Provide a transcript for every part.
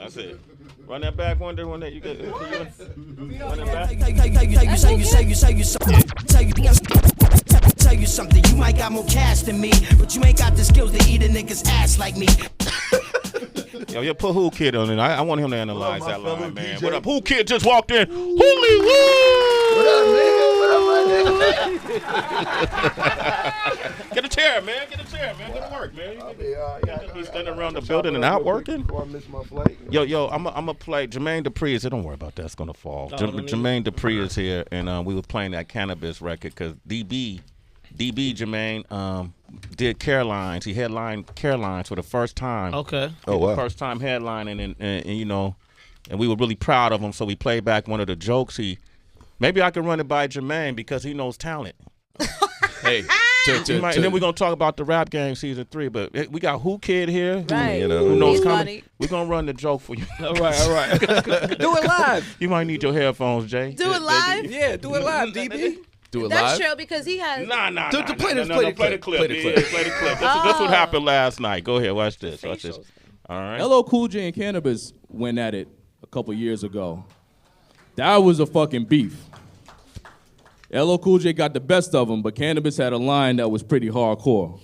That's it. Run that back one day. You get. Run that back. Tell you something. You might got more cash than me, but you ain't got the skills to eat a nigga's ass like me. Yo, put Who Kid on it. I want him to analyze that line, man. What up? Who Kid just walked in. Hollywood! What up, nigga? What up, my nigga? Get a chair, man. Get a chair, man. Go to work, man. He's standing around the building and out working. Before I miss my flight. Yo, I'm gonna play. Jermaine Dupri is here. Don't worry about that. It's gonna fall. Jermaine Dupri is here, and we were playing that Cannabis record because DB Jermaine did Carolines. He headlined Carolines for the first time. Okay. Oh wow. First time headlining, and you know, and we were really proud of him. So we played back one of the jokes. Maybe I can run it by Jermaine because he knows talent. Hey. And then we're gonna talk about the Rap Game season 3, but we got Who Kid here, right. who knows He's comedy. We're gonna run the joke for you. All right. Do it live. You might need your headphones, Jay. Do it live? Yeah, do it live, DB. Do it That's live. true because he has. Nah. Play the clip. Play the clip. This what happened last night. Go ahead, watch this. Watch this. All right. LL Cool J and Cannabis went at it a couple years ago. That was a fucking beef. LL Cool J got the best of him, but Cannabis had a line that was pretty hardcore.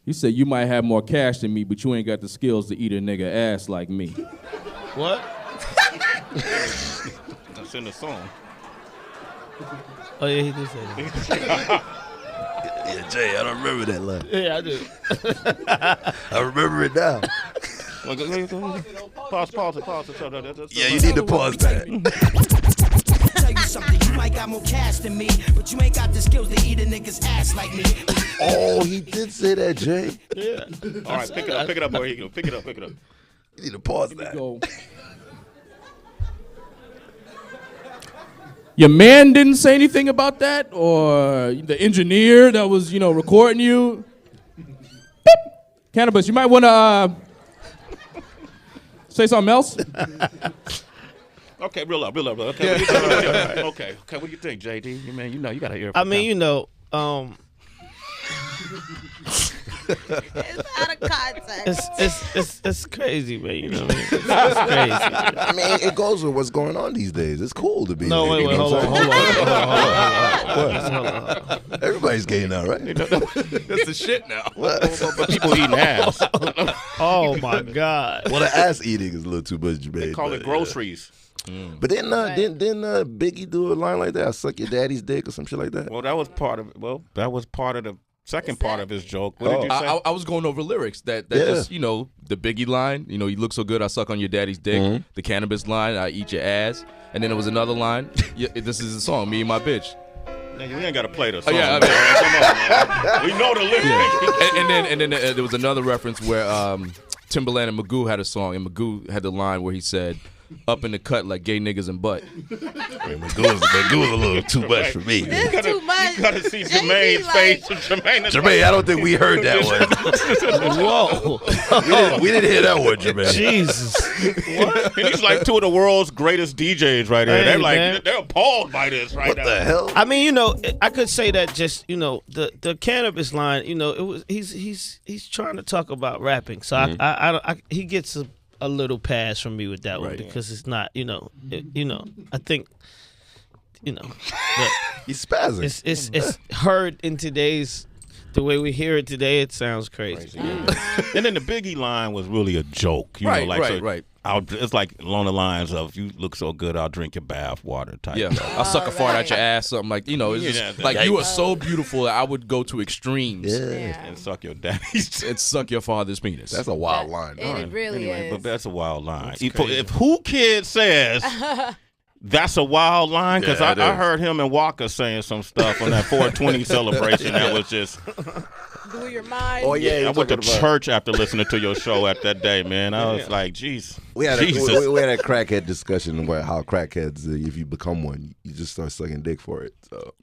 He said, "You might have more cash than me, but you ain't got the skills to eat a nigga ass like me." What? That's in the song. Oh yeah, he did say that. Yeah, Jay, I don't remember that line. Yeah, I do. I remember it now. Pause it. Yeah, you need to pause that. Tell you something. You might got more cash than me, but you ain't got the skills to eat a nigga's ass like me. Oh, he did say that, Jay. Yeah. All right, pick it up, boy. Here you go. Pick it up. You need to pause that. Go. Your man didn't say anything about that, or the engineer that was, recording you. Beep. Cannabis, you might want to say something else. Okay, real up. Okay, what do you think, JD? You you got to hear. I mean, It's out of context. it's crazy, man. You know what I mean? It's crazy. I mean, it goes with what's going on these days. It's cool to be. No, wait, hold on. Everybody's gay now, right? That's the shit now. What? But people eating ass. Oh my God. Well, the ass eting is a little too much, Jermaine. They call it groceries. But didn't Biggie do a line like that? I suck your daddy's dick or some shit like that? Well, that was part of the second part of his joke. What did you say? I was going over lyrics that just, the Biggie line, you look so good, I suck on your daddy's dick. Mm-hmm. The Cannabis line, I eat your ass. And then there was another line, this is a song, me and my bitch. Man, you ain't got to play the song. Yeah, come on, man. We know the lyrics. Yeah. And then there was another reference where Timbaland and Magoo had a song, and Magoo had the line where he said, "Up in the cut like gay niggas and butt." Magoo was a little too much for me. It's too much. You got to see Jermaine's face. Jermaine, I don't think we heard that one. Whoa. We didn't hear that one, Jermaine. Jesus. What? And he's like two of the world's greatest DJs right there. Hey, they're appalled by this right now. What the hell? I mean, I could say that just, the Cannabis line, it was he's trying to talk about rapping. So he gets a little pass from me with that one because it's not, I think, He's spazzing. it's heard in today's, the way we hear it today, it sounds crazy. And then the Biggie line was really a joke. Right. It's like along the lines of, you look so good, I'll drink your bath water type. Yeah, I'll suck a fart out your ass, something like, it's just like you are so beautiful that I would go to extremes. Yeah. And suck your daddy's. And suck your father's penis. That's a wild line. It really is. But that's a wild line. If Who Kid says that's a wild line, because I heard him and Walker saying some stuff on that 420 celebration that was just. Blew your mind. Oh yeah, I went to church after listening to your show at that day, man. I was like, jeez. We had a crackhead discussion about how crackheads, if you become one, you just start sucking dick for it. So.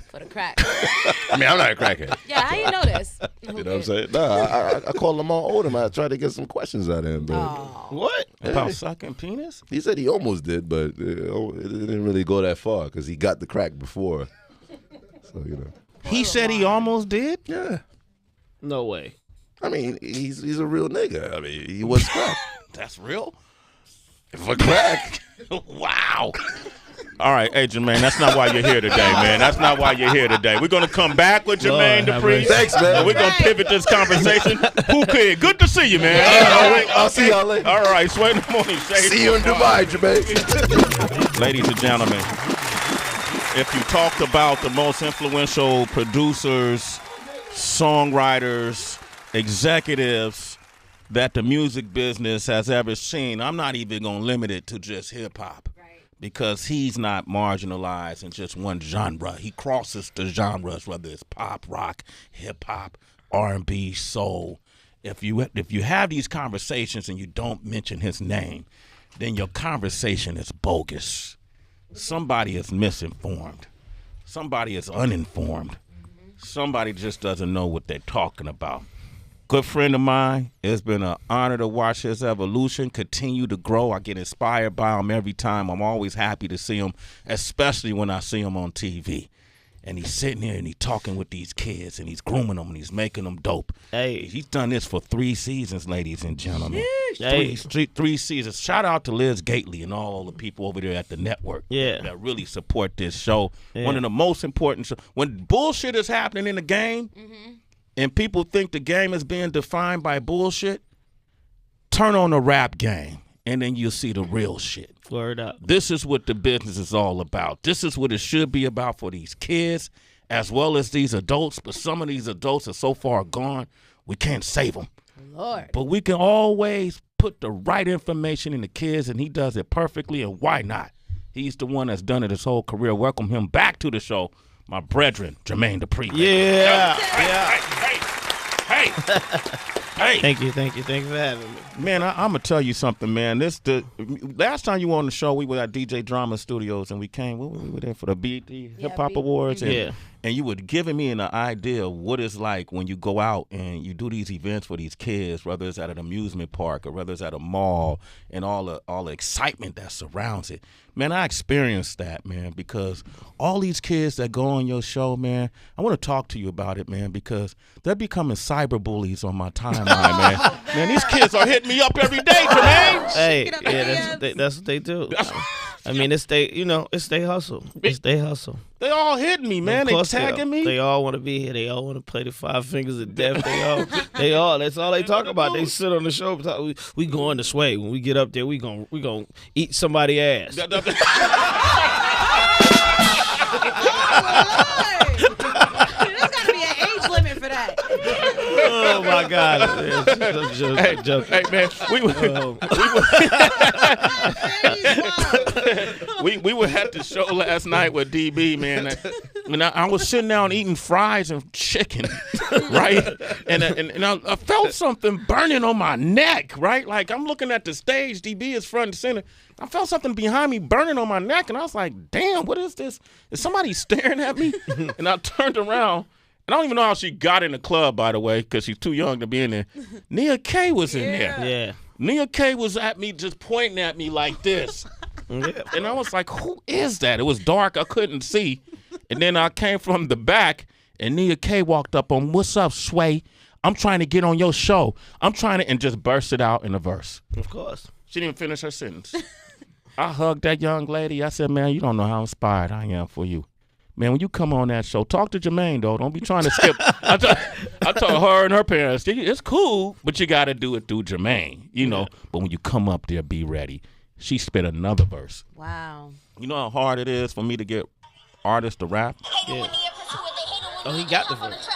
For the crack. I mean, I'm not a crackhead. Yeah, how you know this? You know what I'm saying? Nah, I called Lamar Odom. I tried to get some questions out of him, but what about sucking penis? He said he almost did, but it didn't really go that far because he got the crack before. So he said he almost did. Yeah. No way. I mean, he's a real nigga. I mean, he was crack. That's real. For crack. Wow. All right, hey Jermaine, that's not why you're here today, man. That's not why you're here today. We're gonna come back with Jermaine Dupri. Thanks, man. And we're gonna pivot this conversation. Who could? Good to see you, man. I'll see y'all later. All right, Sway in the morning. See you in Dubai, Jermaine. Ladies and gentlemen, if you talked about the most influential producers, songwriters, executives that the music business has ever seen, I'm not even gonna limit it to just hip hop. Because he's not marginalized in just one genre. He crosses the genres, whether it's pop, rock, hip hop, R&B, soul. If you have these conversations and you don't mention his name, then your conversation is bogus. Somebody is misinformed. Somebody is uninformed. Somebody just doesn't know what they're talking about. Good friend of mine. It's been an honor to watch his evolution continue to grow. I get inspired by him every time. I'm always happy to see him, especially when I see him on TV. And he's sitting here and he's talking with these kids and he's grooming them and he's making them dope. Hey. He's done this for 3 seasons, ladies and gentlemen. Hey. Three seasons. Shout out to Liz Gately and all the people over there at the network that really support this show. Yeah. One of the most important shows. When bullshit is happening in the game, and people think the game is being defined by bullshit, turn on the rap game, and then you'll see the real shit. Word up. This is what the business is all about. This is what it should be about for these kids as well as these adults. But some of these adults are so far gone, we can't save them. Lord. But we can always put the right information in the kids, and he does it perfectly, and why not? He's the one that's done it his whole career. Welcome him back to the show. My brethren, Jermaine Dupri. Yeah. Hey. Thank you for having me. Man, I'm gonna tell you something, man. Last time you were on the show, we were at DJ Drama Studios, and we were there for the BET Hip Hop Awards, and you were giving me an idea of what it's like when you go out and you do these events for these kids, whether it's at an amusement park or whether it's at a mall, and all the excitement that surrounds it. Man, I experienced that, man, because all these kids that go on your show, man, I want to talk to you about it, man, because they're becoming cyber bullies on my timeline, man. Man, these kids are hitting me up every day, Jermaine. Hey, that's what they do. I mean, it's they hustle. It's they hustle. They all hitting me, man. They tagging me. They all want to be here. They all want to play the 5 Fingers of Death. They all. That's all they talk about. They sit on the show. We going to Sway. When we get up there, we gonna eat somebody's ass. There's gotta be an age limit for that. Oh my God! Hey man, we were at the show last night with DB, man. And I was sitting down eating fries and chicken, right? And I felt something burning on my neck, right? Like I'm looking at the stage, DB is front and center. I felt something behind me burning on my neck, and I was like, damn, what is this? Is somebody staring at me? And I turned around. And I don't even know how she got in the club, by the way, because she's too young to be in there. Nia K was in there. Yeah. Nia K was at me, just pointing at me like this. And I was like, who is that? It was dark. I couldn't see. And then I came from the back, and Nia K walked up on, what's up, Sway? I'm trying to get on your show. And just bursted out in a verse. Of course. She didn't even finish her sentence. I hugged that young lady. I said, man, you don't know how inspired I am for you. Man, when you come on that show, talk to Jermaine, though. Don't be trying to skip. I told her and her parents, it's cool, but you got to do it through Jermaine, you know. But when you come up there, be ready. She spit another verse. Wow. You know how hard it is for me to get artists to rap? Yeah. Oh, he got the verse.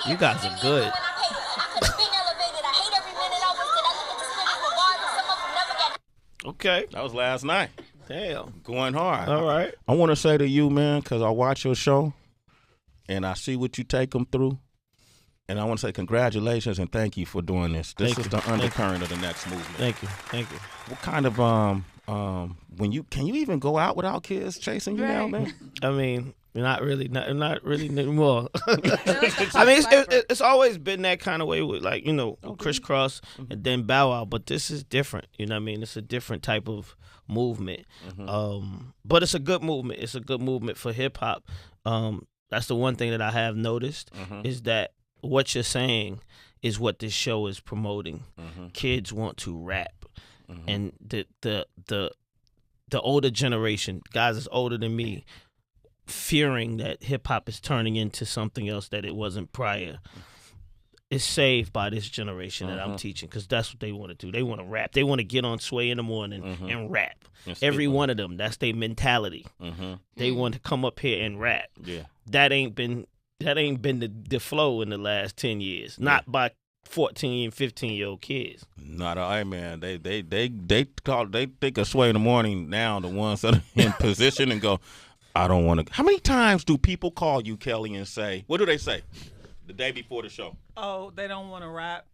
You guys are good. Okay. That was last night. Damn. Going hard. All right. I want to say to you, man, because I watch your show and I see what you take them through. And I want to say congratulations and thank you for doing this. This is the undercurrent of the next movement. Thank you. What kind of can you even go out without kids chasing you now, man? I mean, not really anymore. I mean, it's always been that kind of way with, like, you know, Crisscross and then Bow Wow, but this is different. You know what I mean? It's a different type of movement. But it's a good movement. It's a good movement for hip hop. That's the one thing that I have noticed is that what you're saying is what this show is promoting. Kids want to rap, and the older generation, guys that's older than me, fearing that hip hop is turning into something else that it wasn't prior, is saved by this generation that I'm teaching, because that's what they want to do. They want to rap. They want to get on Sway in the morning and rap. Every one of them, that's their mentality. They want to come up here and rap. Yeah, that ain't been the flow in the last 10 years. Not by 14, 15-year-old kids. Not a man. They think of Sway in the morning now. The ones that are in position and go, I don't want to. How many times do people call you, Kelly, and say, what do they say the day before the show? Oh, they don't want to rap.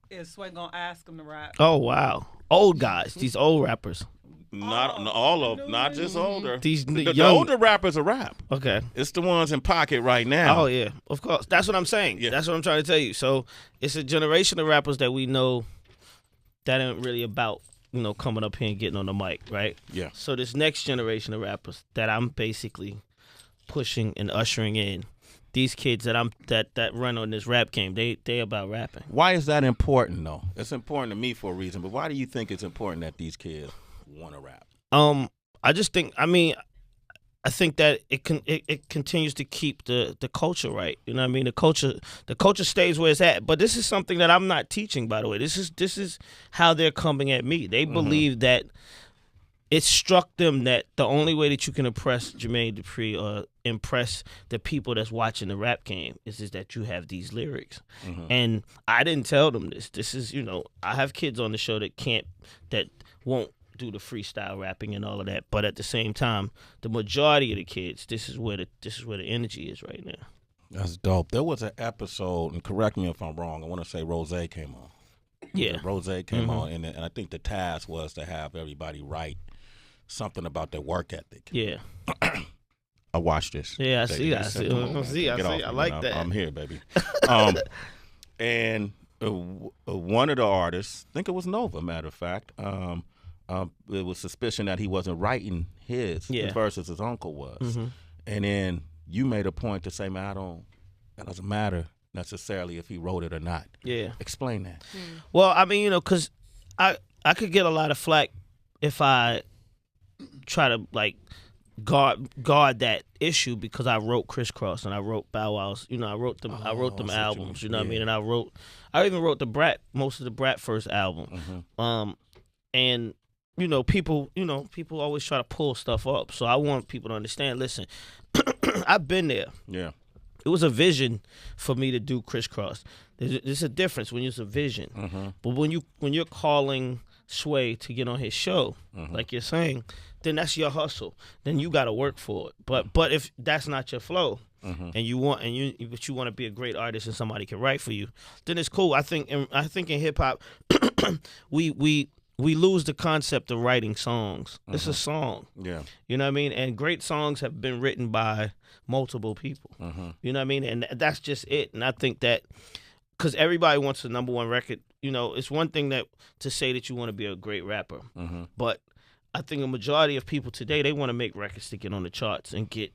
Is Sway gonna ask them to rap? Oh wow, old guys, these old rappers. Not all of them, not just older. These the young older rappers are rap. Okay, it's the ones in pocket right now. Oh yeah, of course. That's what I'm saying. Yeah. That's what I'm trying to tell you. So it's a generation of rappers that we know that ain't really about, coming up here and getting on the mic, right? Yeah. So this next generation of rappers that I'm basically pushing and ushering in, these kids that run on this rap game, they about rapping. Why is that important though? It's important to me for a reason, but why do you think it's important that these kids want to rap? I just think, I think that it continues to keep the culture right. You know what I mean? The culture stays where it's at. But this is something that I'm not teaching, by the way. This is how they're coming at me. They believe that it struck them that the only way that you can impress Jermaine Dupri or impress the people that's watching the rap game is that you have these lyrics. And I didn't tell them this. This is, I have kids on the show that won't do the freestyle rapping and all of that, but at the same time, the majority of the kids, this is where the energy is right now. That's dope. There was an episode, and correct me if I'm wrong, I want to say Rose came on. Yeah. Rose came on, and I think the task was to have everybody write something about their work ethic. Yeah. I watched this. Yeah, I see. I like that. I'm here, baby. And one of the artists, I think it was Nova, matter of fact, it was suspicion that he wasn't writing his verses, his uncle was. And then you made a point to say, man, that doesn't matter necessarily if he wrote it or not. Yeah. Explain that. Well, because I could get a lot of flack if I try to guard that issue, because I wrote Crisscross and I wrote Bow Wow's. I wrote them albums. You know what I mean? And I even wrote most of the Brat first album. And people always try to pull stuff up. So I want people to understand, listen, I've been there. Yeah. It was a vision for me to do Crisscross. There's a difference when it's a vision. But when you're calling Sway to get on his show, like you're saying, then that's your hustle. Then you got to work for it. But if that's not your flow, and you want to be a great artist and somebody can write for you, then it's cool. I think in hip hop, we lose the concept of writing songs. It's a song. Yeah. You know what I mean? And great songs have been written by multiple people. You know what I mean? And that's just it. And I think that because everybody wants a number one record, it's one thing to say that you want to be a great rapper. But I think a majority of people today, they want to make records to get on the charts and get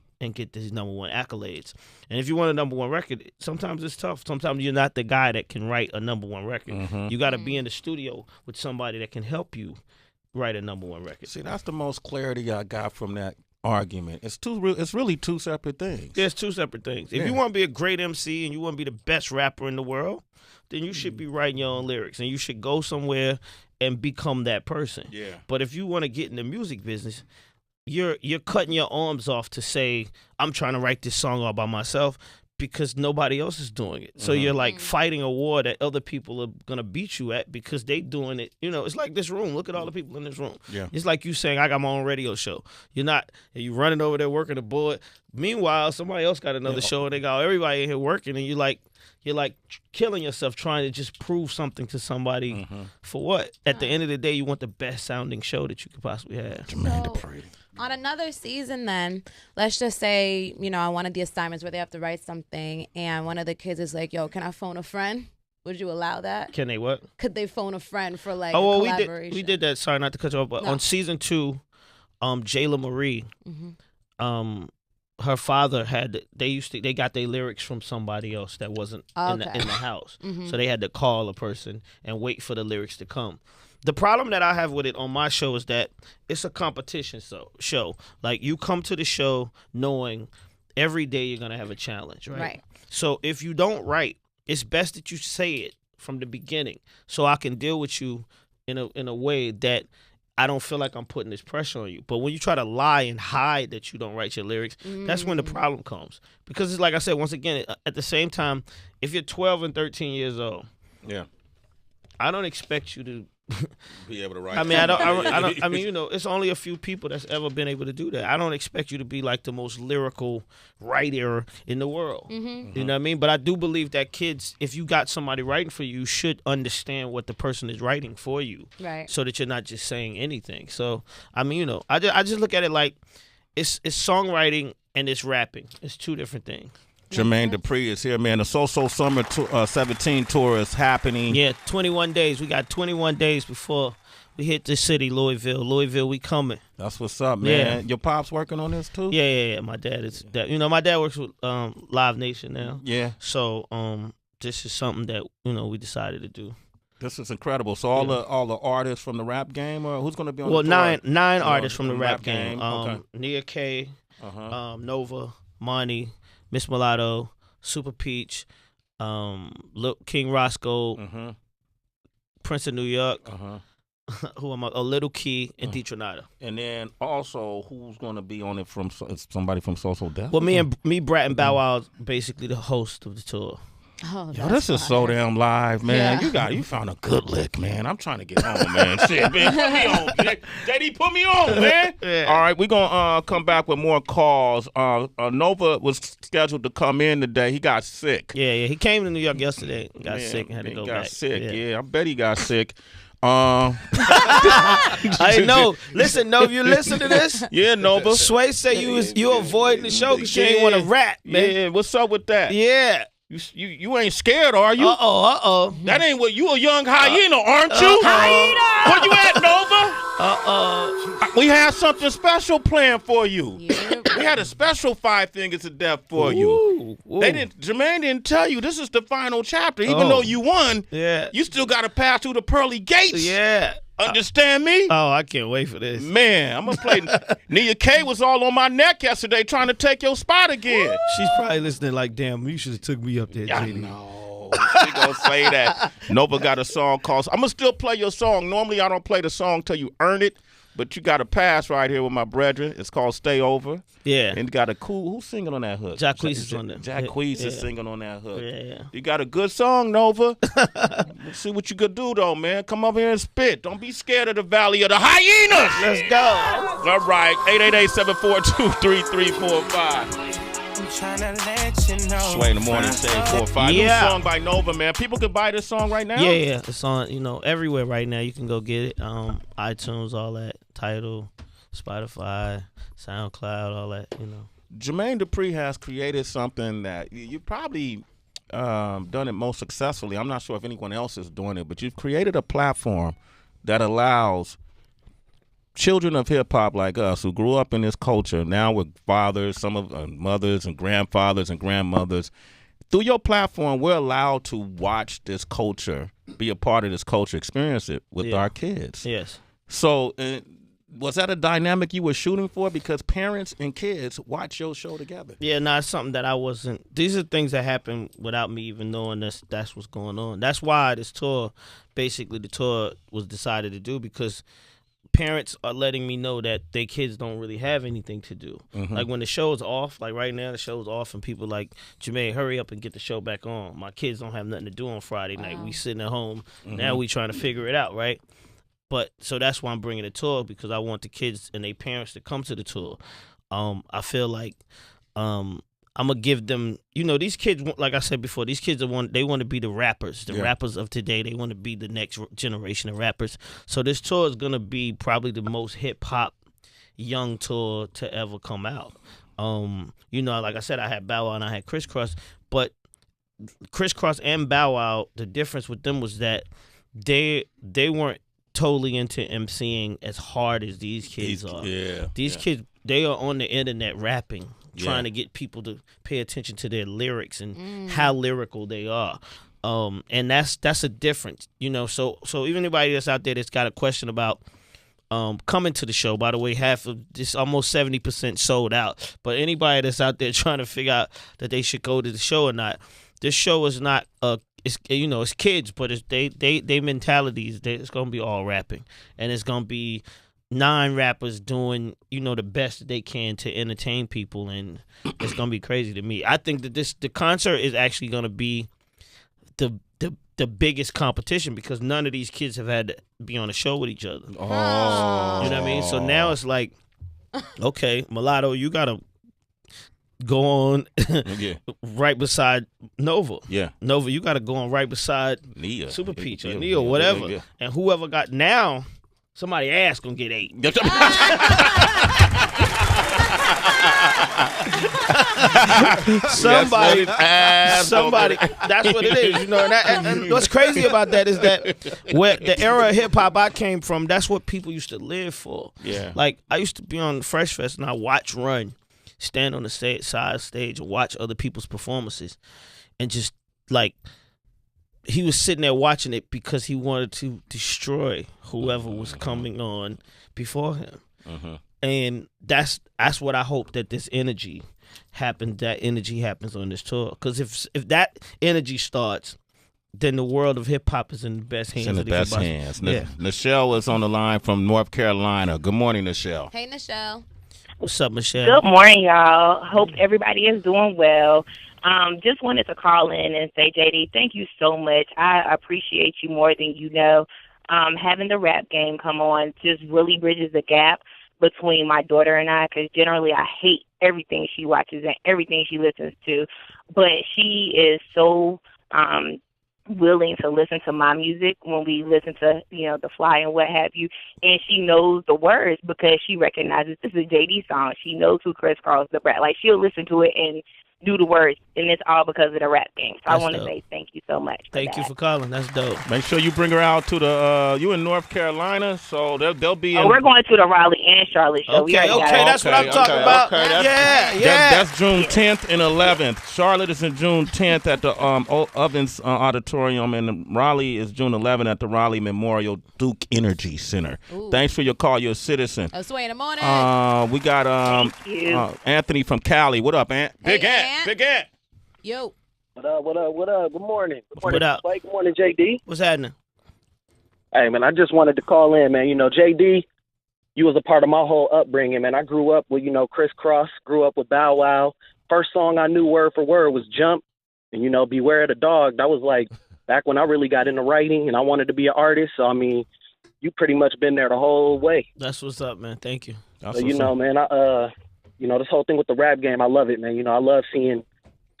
these number one accolades. And if you want a number one record, sometimes it's tough. Sometimes you're not the guy that can write a number one record. You got to be in the studio with somebody that can help you write a number one record. See, that's the most clarity I got from that argument. It's really two separate things. There's two separate things. If you want to be a great MC and you want to be the best rapper in the world, then you should be writing your own lyrics, and you should go somewhere and become that person. Yeah. But if you want to get in the music business, you're cutting your arms off to say, I'm trying to write this song all by myself, because nobody else is doing it. So you're like fighting a war that other people are going to beat you at because they doing it. It's like this room. Look at all the people in this room. Yeah. It's like you saying, I got my own radio show. You running over there working the board. Meanwhile, somebody else got another show and they got everybody in here working, and you're like killing yourself trying to just prove something to somebody for what? At the end of the day, you want the best sounding show that you could possibly have. Jermaine Dupri. On another season then, let's just say, on one of the assignments where they have to write something and one of the kids is like, yo, can I phone a friend? Would you allow that? Can they what? Could they phone a friend for a collaboration? We did that. Sorry, not to cut you off, but on season 2, Jayla Marie, her father they got their lyrics from somebody else that wasn't in the house. So they had to call a person and wait for the lyrics to come. The problem that I have with it on my show is that it's a competition show. Like, you come to the show knowing every day you're going to have a challenge, right? So if you don't write, it's best that you say it from the beginning so I can deal with you in a way that I don't feel like I'm putting this pressure on you. But when you try to lie and hide that you don't write your lyrics, that's when the problem comes. Because it's like I said, once again, at the same time, if you're 12 and 13 years old, I don't expect you to be able to write. I mean, I don't. I mean, you know, it's only a few people that's ever been able to do that. I don't expect you to be like the most lyrical writer in the world. You know what I mean? But I do believe that kids, if you got somebody writing for you, should understand what the person is writing for you, right? So that you're not just saying anything. So I mean, you know, I just look at it like it's songwriting and it's rapping. It's two different things. Jermaine Dupri is here, man. The So Summer 17 tour is happening. Yeah, 21 days. We got 21 days before we hit the city, Louisville. Louisville, we coming. That's what's up, man. Yeah. Your pop's working on this too? Yeah. My dad is. You know, my dad works with Live Nation now. Yeah. So this is something that, you know, we decided to do. This is incredible. So all the artists from the rap game, or who's going to be on the tour? Well, nine artists from the rap game. Okay. Nia K, Nova, Monty, Miss Mulatto, Super Peach, King Roscoe, Prince of New York, who am I? Little Key, and Detronada. And then also, who's going to be on it from somebody from So Def? Well, me, Brat, and Bow Wow, basically the host of the tour. Oh, yo, this is so damn live, man. Yeah. You found a good lick, man. I'm trying to get home, man. Shit, man, put me on. JD, put me on, man. Yeah. All right, we're gonna come back with more calls. Nova was scheduled to come in today. He got sick. Yeah. He came to New York yesterday. Got sick and had to go back. Got sick. Yeah, I bet he got sick. I know. Listen, Nova, you listen to this? Yeah, Nova. Sway said you avoiding the show because you ain't want to rap, man. Yeah, what's up with that? Yeah. You ain't scared, are you? Uh-oh. That ain't what you a young hyena, aren't you? Hyena! Where you at, Nova? We had something special planned for you. Yeah. We had a special 5 Fingers of Death for you. Jermaine didn't tell you this is the final chapter. Even though you won, you still got to pass through the pearly gates. Yeah. Understand me? Oh, I can't wait for this. Man, I'm going to play. Nia K was all on my neck yesterday trying to take your spot again. She's probably listening like, damn, you should have took me up there, JD. No, she gonna say that. Nova got a song called. I'm gonna still play your song. Normally I don't play the song till you earn it, but you got a pass right here with my brethren. It's called "Stay Over." Yeah. And got a cool. Who's singing on that hook? Jacquees is on there. Jacquees is singing on that hook. Yeah. You got a good song, Nova. Let's see what you could do though, man. Come up here and spit. Don't be scared of the Valley of the Hyenas. Let's go. All right. 888-742-3345. Sway in the morning, say 4-5. New song by Nova, man. People can buy this song right now. Yeah. It's on, everywhere right now. You can go get it. iTunes, all that. Tidal, Spotify, SoundCloud, all that. Jermaine Dupri has created something that you probably done it most successfully. I'm not sure if anyone else is doing it, but you've created a platform that allows children of hip-hop like us who grew up in this culture, now with fathers, some of mothers and grandfathers and grandmothers, through your platform, we're allowed to watch this culture, be a part of this culture, experience it with our kids. Yes. So was that a dynamic you were shooting for? Because parents and kids watch your show together. Yeah, no, it's something that I wasn't. These are things that happen without me even knowing that's what's going on. That's why this tour, basically the tour was decided to do, because parents are letting me know that their kids don't really have anything to do. Like when the show's off, like right now the show's off and people like, Jermaine, hurry up and get the show back on. My kids don't have nothing to do on Friday night. We sitting at home. Now we trying to figure it out, right? But so that's why I'm bringing the tour, because I want the kids and their parents to come to the tour. I feel like I'm gonna give them, these kids, like I said before, these kids want to be the rappers, rappers of today. They want to be the next generation of rappers. So this tour is gonna be probably the most hip hop young tour to ever come out. Like I said, I had Bow Wow and I had Crisscross, but Crisscross and Bow Wow, the difference with them was that they weren't totally into MCing as hard as these kids are. These kids, they are on the internet rapping trying to get people to pay attention to their lyrics and how lyrical they are. And that's a difference, you know. So even anybody that's out there that's got a question about coming to the show, by the way, half of this, almost 70% sold out. But anybody that's out there trying to figure out that they should go to the show or not, this show is not it's kids, but it's they mentalities. It's gonna be all rapping, and it's gonna be 9 rappers doing the best that they can to entertain people, and it's gonna be crazy to me. I think that the concert is actually gonna be the biggest competition because none of these kids have had to be on a show with each other. Oh. You know what I mean? So now it's like, okay, Mulatto, you gotta go on right beside Nova. Yeah. Nova, you gotta go on right beside Nia. Super Peach or Nia or whatever. Yeah. And whoever got now, somebody ass gonna get 8. somebody, that's what it is, and what's crazy about that is that where the era of hip hop I came from, that's what people used to live for. Yeah. Like I used to be on Fresh Fest and I watch Run stand on the side stage and watch other people's performances, and just like he was sitting there watching it because he wanted to destroy whoever was coming on before him. And that's what I hope that this energy happens. That energy happens on this tour. Because if that energy starts, then the world of hip hop is in the best hands. It's in the best hands. Yeah. Nichelle is on the line from North Carolina. Good morning, Nichelle. Hey, Nichelle. What's up, Michelle? Good morning, y'all. Hope everybody is doing well. Just wanted to call in and say, JD, thank you so much. I appreciate you more than you know. Having the rap game come on just really bridges the gap between my daughter and I, because generally I hate everything she watches and everything she listens to. But she is so willing to listen to my music when we listen to, The Fly and what have you. And she knows the words because she recognizes this is a JD song. She knows who Chris Cross the Brat. Like, she'll listen to it and do the words, and it's all because of the rap game. So I want to say thank you so much. Thank you for calling. That's dope. Make sure you bring her out to the. You in North Carolina, so they'll be. We're going to the Raleigh and Charlotte show. Okay, that's what I'm talking about. Okay, that's June 10th and 11th. Charlotte is in June 10th at the Ovens Auditorium, and Raleigh is June 11th at the Raleigh Memorial Duke Energy Center. Ooh. Thanks for your call. You're a citizen. Sway in the morning. We got Anthony from Cali. What up, Ant? Big Ant. Big Ant. Yo. What up? Good morning. What up? Good morning, JD. What's happening? Hey, man, I just wanted to call in, man. JD, you was a part of my whole upbringing, man. I grew up with, Chris Cross, grew up with Bow Wow. First song I knew word for word was Jump, and, Beware of the Dog. That was like back when I really got into writing and I wanted to be an artist. So, I mean, you pretty much been there the whole way. That's what's up, man. Thank you. Man, this whole thing with the rap game, I love it, man. I love seeing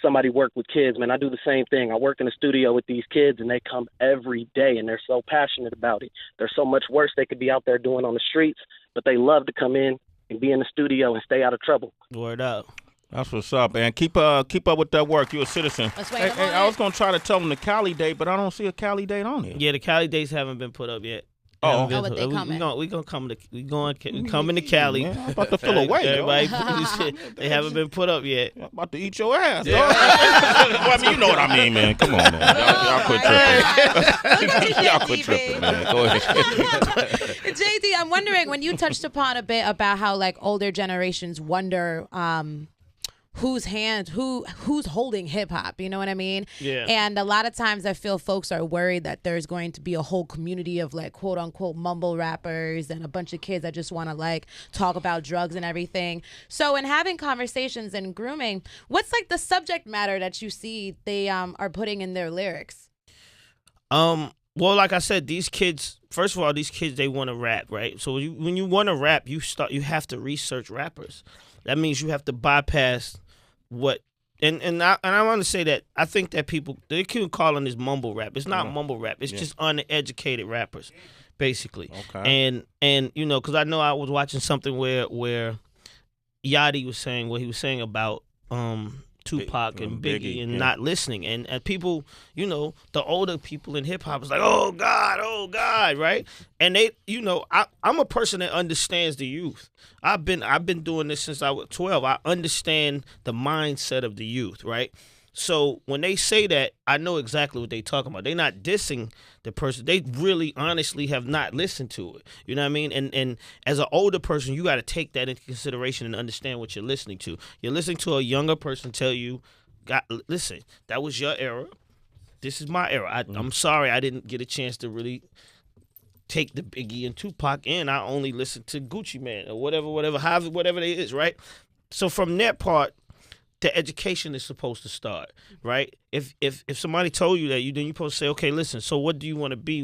somebody work with kids, man. I do the same thing. I work in the studio with these kids, and they come every day, and they're so passionate about it. There's so much worse they could be out there doing on the streets, but they love to come in and be in the studio and stay out of trouble. Word up. That's what's up, man. Keep up with that work. You're a citizen. Hey, I was going to try to tell them the Cali date, but I don't see a Cali date on here. Yeah, the Cali dates haven't been put up yet. But they coming. We gonna come to Cali. Man, I'm about to fill away. Everybody, they haven't been put up yet. I'm about to eat your ass. Yeah. Well, I mean, you know what I mean, man. Come on, man. Y'all quit tripping. Y'all quit tripping, man. Go ahead. JD, I'm wondering, when you touched upon a bit about how like older generations wonder who's holding hip hop, you know what I mean? Yeah. And a lot of times I feel folks are worried that there's going to be a whole community of like quote unquote mumble rappers and a bunch of kids that just want to like talk about drugs and everything. So in having conversations and grooming, what's like the subject matter that you see they are putting in their lyrics? Well, like I said, these kids, first of all, they want to rap, right? So when you want to rap, you have to research rappers. That means you have to bypass what, and I want to say that I think that people, they keep calling this mumble rap. It's not mumble rap. It's just uneducated rappers, basically. Okay. And because I know I was watching something where Yachty was saying what he was saying about Tupac and Biggie and yeah. not listening. And people, you know, the older people in hip hop is like, oh God, right? And they, you know, I'm a person that understands the youth. I've been doing this since I was 12. I understand the mindset of the youth, right? So when they say that, I know exactly what they talking about. They're not dissing the person. They really honestly have not listened to it. You know what I mean? And as an older person, you got to take that into consideration and understand what you're listening to. You're listening to a younger person tell you, listen, that was your era. This is my era. I'm sorry I didn't get a chance to really take the Biggie and Tupac in. I only listened to Gucci Mane or whatever it is, right? So from that part, the education is supposed to start, right? If somebody told you that, then you're supposed to say, okay, listen, so what do you want to be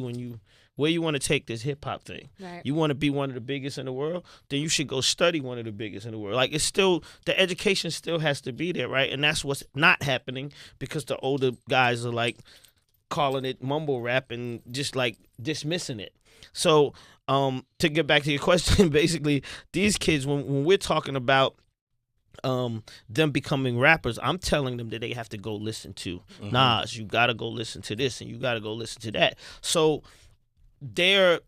where you want to take this hip hop thing? Right. You want to be one of the biggest in the world? Then you should go study one of the biggest in the world. Like, it's still, the education still has to be there, right? And that's what's not happening because the older guys are like calling it mumble rap and just like dismissing it. So to get back to your question, basically, these kids, when we're talking about them becoming rappers, I'm telling them that they have to go listen to Nas. You gotta go listen to this, and you gotta go listen to that. So they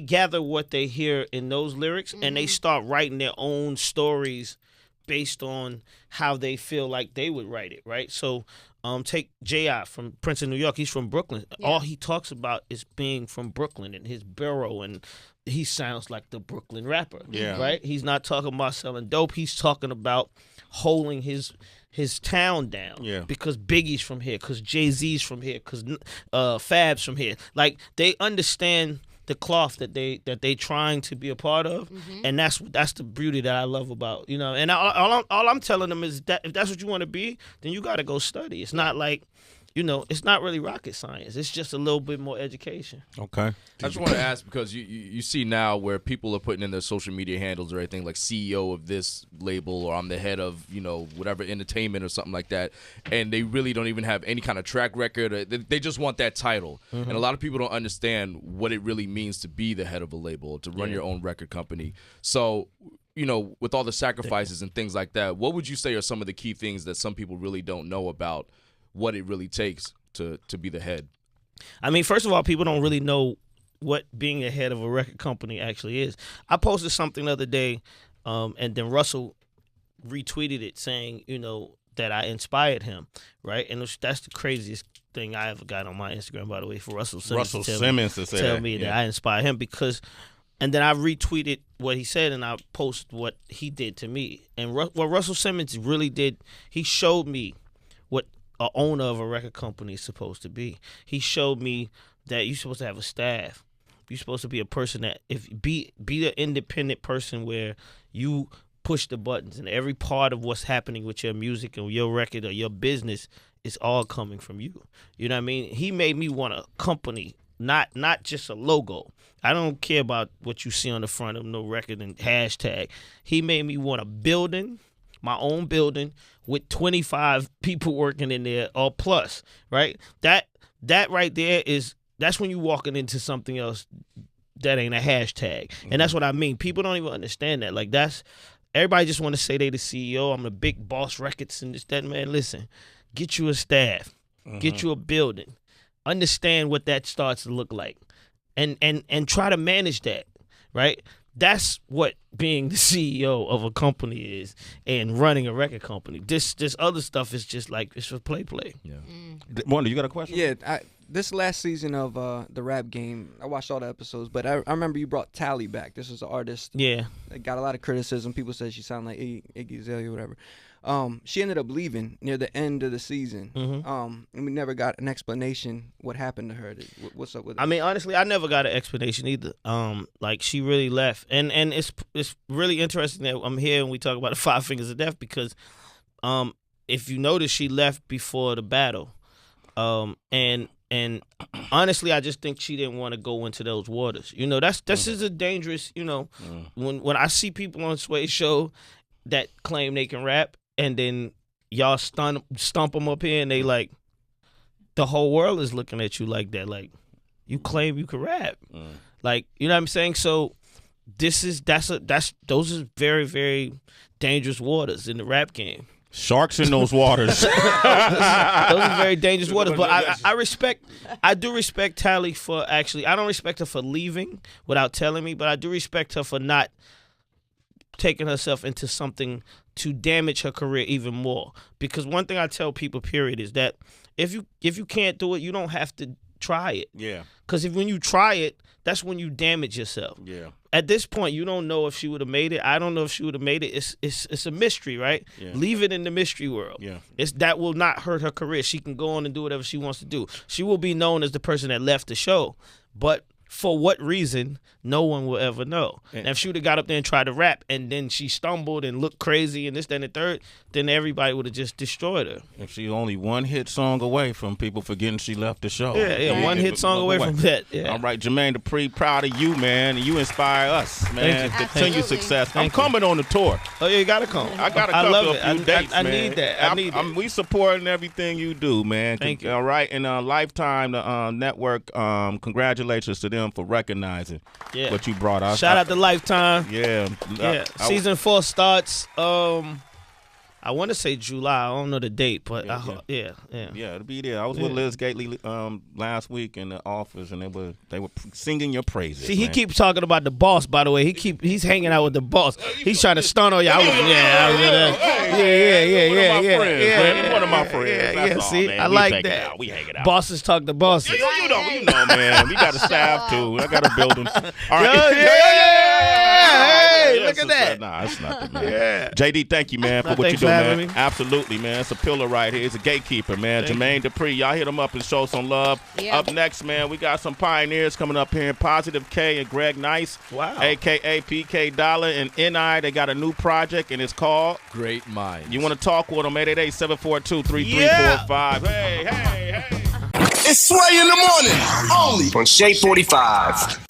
gather what they hear in those lyrics, and they start writing their own stories based on how they feel like they would write it, right? So take J.I. from Prince of New York. He's from Brooklyn. Yeah. All he talks about is being from Brooklyn and his borough, and he sounds like the Brooklyn rapper, right? He's not talking about selling dope. He's talking about holding his town down because Biggie's from here, because Jay-Z's from here, because Fab's from here. Like, they understand the cloth that they trying to be a part of, and that's the beauty that I love about, you know. And all I'm telling them is that if that's what you want to be, then you got to go study. It's not like, you know, it's not really rocket science. It's just a little bit more education. Okay. I just want to ask, because you see now where people are putting in their social media handles or anything like CEO of this label, or I'm the head of, you know, whatever entertainment or something like that, and they really don't even have any kind of track record. They just want that title. And a lot of people don't understand what it really means to be the head of a label, to run your own record company. So, you know, with all the sacrifices and things like that, what would you say are some of the key things that some people really don't know about what it really takes to be the head? I mean, first of all, people don't really know what being the head of a record company actually is. I posted something the other day, and then Russell retweeted it saying, you know, that I inspired him, right? And that's the craziest thing I ever got on my Instagram, by the way, for Russell Simmons to tell me that I inspired him, because, and then I retweeted what he said and I posted what he did to me. And what Russell Simmons really did, he showed me what an owner of a record company is supposed to be. He showed me that you're supposed to have a staff. You're supposed to be a person that be the independent person where you push the buttons, and every part of what's happening with your music and your record or your business is all coming from you. You know what I mean? He made me want a company, not just a logo. I don't care about what you see on the front of no record and hashtag. He made me want a building, my own building, with 25 people working in there or plus, right? That right there that's when you walking into something else that ain't a hashtag. And that's what I mean. People don't even understand that. Like, everybody just want to say they the CEO. I'm the big boss records and this, that. Man, listen, get you a staff, get you a building, understand what that starts to look like, and try to manage that, right? That's what being the CEO of a company is, and running a record company. This other stuff is just like, it's for play. Yeah. Wanda, you got a question? Yeah, this last season of the Rap Game, I watched all the episodes, but I remember you brought Tally back. This was an artist. Yeah. That got a lot of criticism. People said she sounded like Iggy Azalea or whatever. She ended up leaving near the end of the season. And we never got an explanation what happened to her. What's up with it? I mean, honestly, I never got an explanation either. Like, she really left. And it's really interesting that I'm here and we talk about the 5 Fingers of Death, because if you notice, she left before the battle. And honestly, I just think she didn't want to go into those waters. You know, this is a dangerous, you know, when I see people on Sway's show that claim they can rap, and then y'all stomp them up here, and they like, the whole world is looking at you like that. Like, you claim you can rap. Like, you know what I'm saying? So those are very, very dangerous waters in the rap game. Sharks in those waters. Those are very dangerous waters. But I do respect Tally for actually. I don't respect her for leaving without telling me, but I do respect her for not taking herself into something to damage her career even more. Because one thing I tell people, period, is that if you can't do it, you don't have to try it. Yeah. Because when you try it, that's when you damage yourself. Yeah. At this point, you don't know if she would have made it. I don't know if she would have made it. It's a mystery, right? Yeah. Leave it in the mystery world. Yeah. That will not hurt her career. She can go on and do whatever she wants to do. She will be known as the person that left the show. But for what reason, no one will ever know. And if she would have got up there and tried to rap and then she stumbled and looked crazy and this, that, and the third, then everybody would have just destroyed her. If she only one hit song away from people forgetting she left the show. Yeah, one hit song away from that. Yeah. All right, Jermaine Dupri, proud of you, man. And you inspire us, man. Continue success. I'm coming on the tour. Oh, yeah, you got to come. I got to come love to it. a few dates, I man. need that. We supporting everything you do, man. Thank you. All right, and Lifetime, the network, congratulations to them for recognizing what you brought us. Shout out to Lifetime. Yeah. Season 4 starts, I want to say July. I don't know the date, but yeah, it'll be there. I was with Liz Gately last week in the office, and they were singing your praises. See, he keeps talking about the boss. By the way, he's hanging out with the boss. He's trying to stunt on y'all. Yeah. One of my friends. That's all, see, man. I like that. We hanging out. Bosses talk to bosses. You know, man. We got a staff too. I got a building. All right. Hey, look at that. Nah, it's nothing, man. Yeah. JD, thank you, man, for what you do, man. Absolutely, man. It's a pillar right here. It's a gatekeeper, man. Jermaine Dupri, y'all hit him up and show some love. Yeah. Up next, man, we got some pioneers coming up here. Positive K and Greg Nice. Wow. A.K.A. PK Dollar and N.I. They got a new project, and it's called Great Minds. You want to talk with them, 888-742-3345. Hey. It's Sway in the morning, only on Shade 45.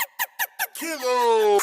Kilo.